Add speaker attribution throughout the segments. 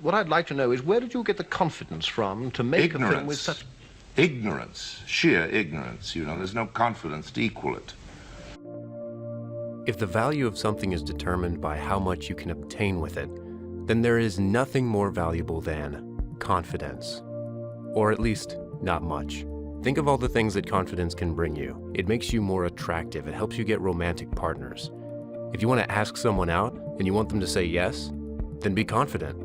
Speaker 1: what I'd like to know is, where did you get the confidence from to make a film with such...
Speaker 2: Ignorance. Sheer ignorance. You know, there's no confidence to equal it.
Speaker 3: If the value of something is determined by how much you can obtain with it, then there is nothing more valuable than confidence. Or at least, not much. Think of all the things that confidence can bring you. It makes you more attractive. It helps you get romantic partners. If you want to ask someone out and you want them to say yes, then be confident.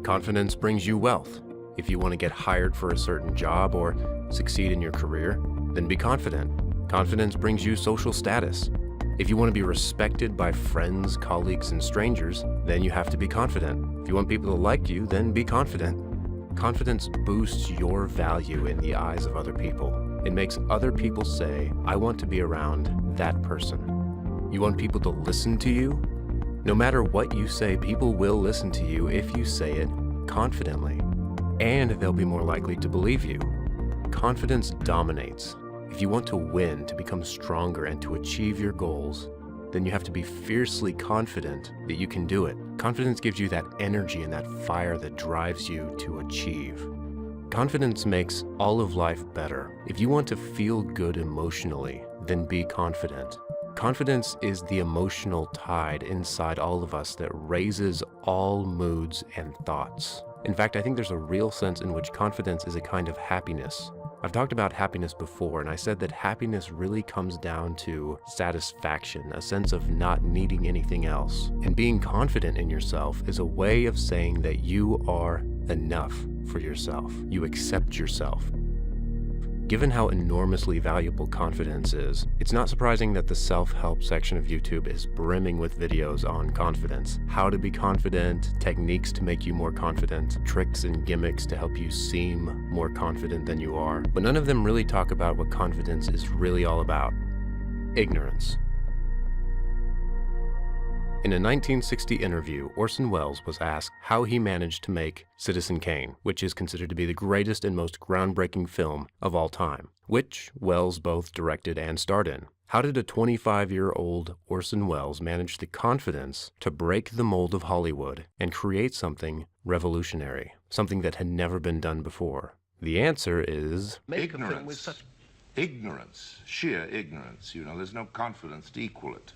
Speaker 3: Confidence brings you wealth. If you want to get hired for a certain job or succeed in your career, then be confident. Confidence brings you social status. If you want to be respected by friends, colleagues, and strangers, then you have to be confident. If you want people to like you, then be confident. Confidence boosts your value in the eyes of other people. It makes other people say, I want to be around that person. You want people to listen to you? No matter what you say, people will listen to you if you say it confidently. And they'll be more likely to believe you. Confidence dominates. If you want to win, to become stronger, and to achieve your goals, then you have to be fiercely confident that you can do it. Confidence gives you that energy and that fire that drives you to achieve. Confidence makes all of life better. If you want to feel good emotionally, then be confident. Confidence is the emotional tide inside all of us that raises all moods and thoughts. In fact, I think there's a real sense in which confidence is a kind of happiness. I've talked about happiness before, and I said that happiness really comes down to satisfaction, a sense of not needing anything else. And being confident in yourself is a way of saying that you are enough for yourself. You accept yourself. Given how enormously valuable confidence is, it's not surprising that the self-help section of YouTube is brimming with videos on confidence. How to be confident, techniques to make you more confident, tricks and gimmicks to help you seem more confident than you are. But none of them really talk about what confidence is really all about: ignorance. In a 1960 interview, Orson Welles was asked how he managed to make Citizen Kane, which is considered to be the greatest and most groundbreaking film of all time, which Welles both directed and starred in. How did a 25-year-old Orson Welles manage the confidence to break the mold of Hollywood and create something revolutionary, something that had never been done before? The answer is...
Speaker 2: ignorance. Ignorance. Sheer ignorance. You know, there's no confidence to equal it.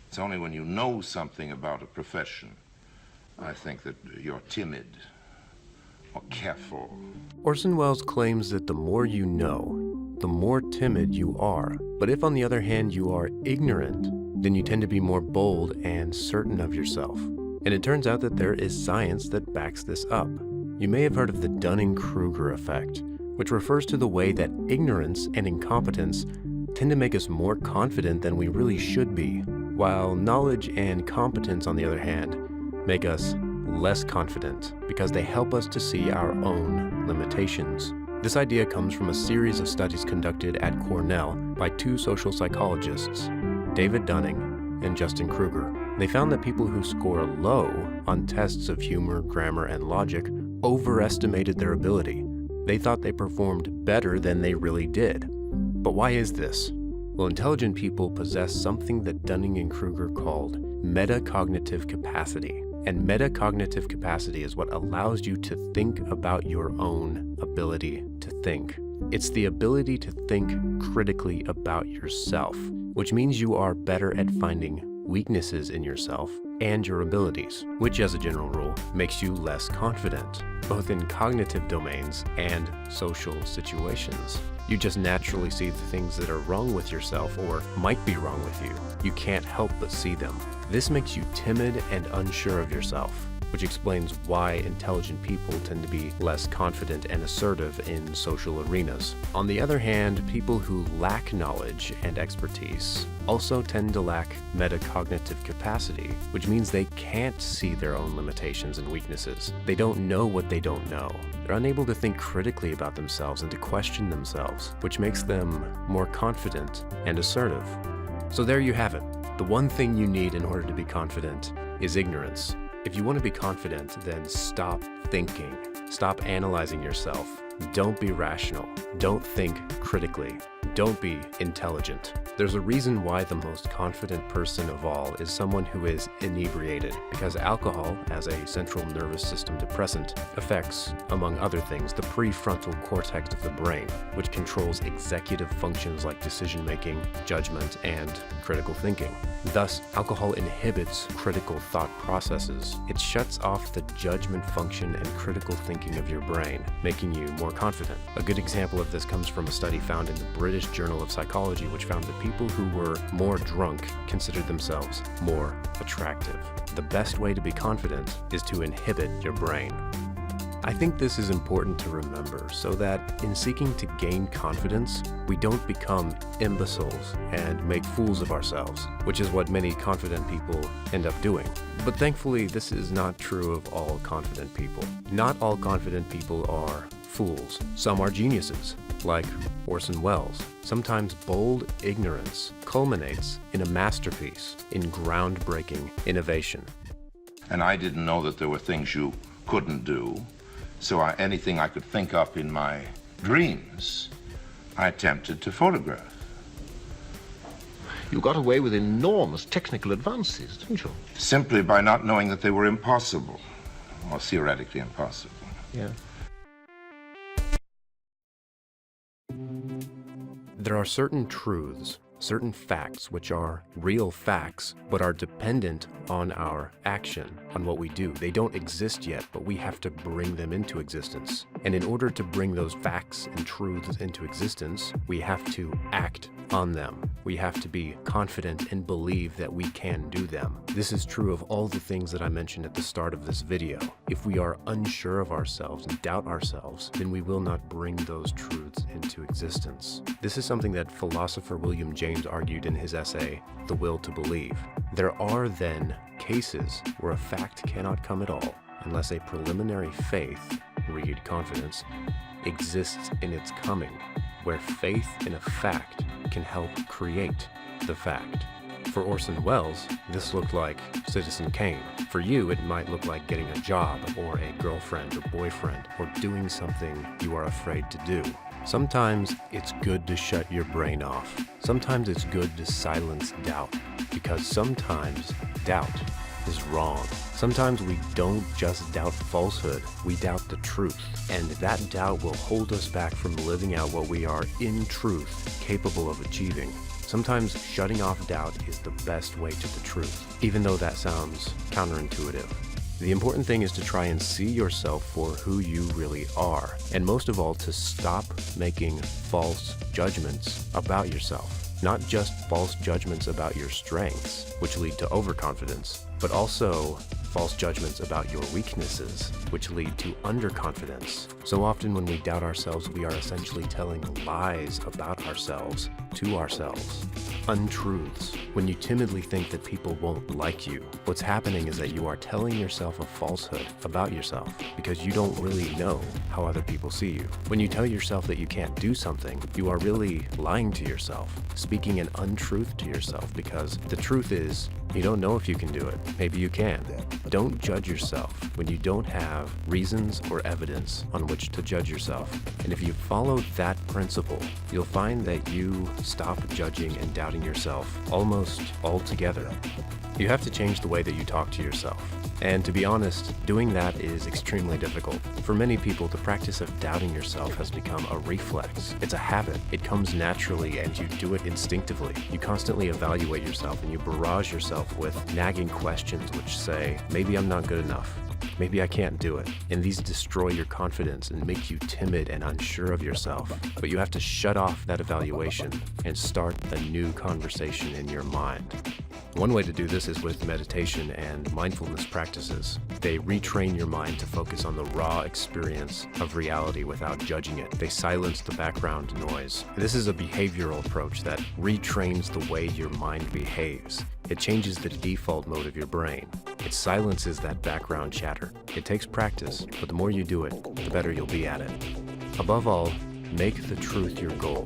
Speaker 2: It's only when you know something about a profession, I think, that you're timid or careful.
Speaker 3: Orson Welles claims that the more you know, the more timid you are. But if, on the other hand, you are ignorant, then you tend to be more bold and certain of yourself. And it turns out that there is science that backs this up. You may have heard of the Dunning-Kruger Effect, which refers to the way that ignorance and incompetence tend to make us more confident than we really should be, while knowledge and competence, on the other hand, make us less confident because they help us to see our own limitations. This idea comes from a series of studies conducted at Cornell by two social psychologists, David Dunning and Justin Kruger. They found that people who score low on tests of humor, grammar, and logic overestimated their ability. They thought they performed better than they really did. But why is this? Well, intelligent people possess something that Dunning and Kruger called metacognitive capacity. And metacognitive capacity is what allows you to think about your own ability to think. It's the ability to think critically about yourself, which means you are better at finding weaknesses in yourself and your abilities, which as a general rule makes you less confident, both in cognitive domains and social situations. You just naturally see the things that are wrong with yourself or might be wrong with you. You can't help but see them. This makes you timid and unsure of yourself, which explains why intelligent people tend to be less confident and assertive in social arenas. On the other hand, people who lack knowledge and expertise also tend to lack metacognitive capacity, which means they can't see their own limitations and weaknesses. They don't know what they don't know. They're unable to think critically about themselves and to question themselves, which makes them more confident and assertive. So there you have it. The one thing you need in order to be confident is ignorance. If you want to be confident, then stop thinking. Stop analyzing yourself. Don't be rational. Don't think critically. don't be intelligent. There's a reason why the most confident person of all is someone who is inebriated, because alcohol, as a central nervous system depressant, affects, among other things, the prefrontal cortex of the brain, which controls executive functions like decision-making, judgment, and critical thinking. Thus, alcohol inhibits critical thought processes. It shuts off the judgment function and critical thinking of your brain, making you more confident. A good example of this comes from a study found in the British Journal of Psychology, which found that people who were more drunk considered themselves more attractive. The best way to be confident is to inhibit your brain. I think this is important to remember so that in seeking to gain confidence, we don't become imbeciles and make fools of ourselves, which is what many confident people end up doing. But thankfully, this is not true of all confident people. Not all confident people are fools. Some are geniuses, like Orson Welles. Sometimes bold ignorance culminates in a masterpiece, in groundbreaking innovation.
Speaker 2: And I didn't know that there were things you couldn't do. So anything I could think up in my dreams, I attempted to photograph.
Speaker 1: You got away with enormous technical advances, didn't you?
Speaker 2: Simply by not knowing that they were impossible, or theoretically impossible.
Speaker 1: Yeah.
Speaker 3: There are certain truths, certain facts which are real facts, but are dependent on our action, on what we do. They don't exist yet, but we have to bring them into existence. And in order to bring those facts and truths into existence, we have to act on them. We have to be confident and believe that we can do them. This is true of all the things that I mentioned at the start of this video. If we are unsure of ourselves and doubt ourselves, then we will not bring those truths into existence. This is something that philosopher William James argued in his essay, The Will to Believe. There are then cases where a fact cannot come at all unless a preliminary faith, read confidence, exists in its coming, where faith in a fact can help create the fact. For Orson Welles, this looked like Citizen Kane. For you, it might look like getting a job, or a girlfriend or boyfriend, or doing something you are afraid to do. Sometimes it's good to shut your brain off. Sometimes it's good to silence doubt, because sometimes doubt is wrong. Sometimes we don't just doubt falsehood, we doubt the truth. And that doubt will hold us back from living out what we are in truth capable of achieving. Sometimes shutting off doubt is the best way to the truth, even though that sounds counterintuitive. The important thing is to try and see yourself for who you really are, and most of all, to stop making false judgments about yourself. Not just false judgments about your strengths, which lead to overconfidence, but also false judgments about your weaknesses, which lead to underconfidence. So often when we doubt ourselves, we are essentially telling lies about ourselves to ourselves. Untruths. When you timidly think that people won't like you, what's happening is that you are telling yourself a falsehood about yourself because you don't really know how other people see you. When you tell yourself that you can't do something, you are really lying to yourself, speaking an untruth to yourself, because the truth is, you don't know if you can do it. Maybe you can. Don't judge yourself when you don't have reasons or evidence on which to judge yourself. And if you follow that principle, you'll find that you stop judging and doubting yourself almost altogether. You have to change the way that you talk to yourself. And to be honest, doing that is extremely difficult. For many people, the practice of doubting yourself has become a reflex. It's a habit. It comes naturally and you do it instinctively. You constantly evaluate yourself and you barrage yourself with nagging questions which say, maybe I'm not good enough. Maybe I can't do it. And these destroy your confidence and make you timid and unsure of yourself. But you have to shut off that evaluation and start a new conversation in your mind. One way to do this is with meditation and mindfulness practices. They retrain your mind to focus on the raw experience of reality without judging it. They silence the background noise. This is a behavioral approach that retrains the way your mind behaves. It changes the default mode of your brain. It silences that background chatter. It takes practice, but the more you do it, the better you'll be at it. Above all, make the truth your goal.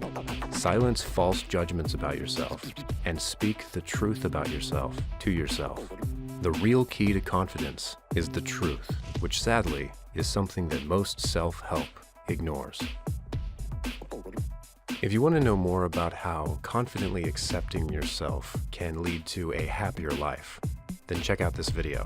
Speaker 3: Silence false judgments about yourself and speak the truth about yourself to yourself. The real key to confidence is the truth, which sadly is something that most self-help ignores. If you want to know more about how confidently accepting yourself can lead to a happier life, then check out this video.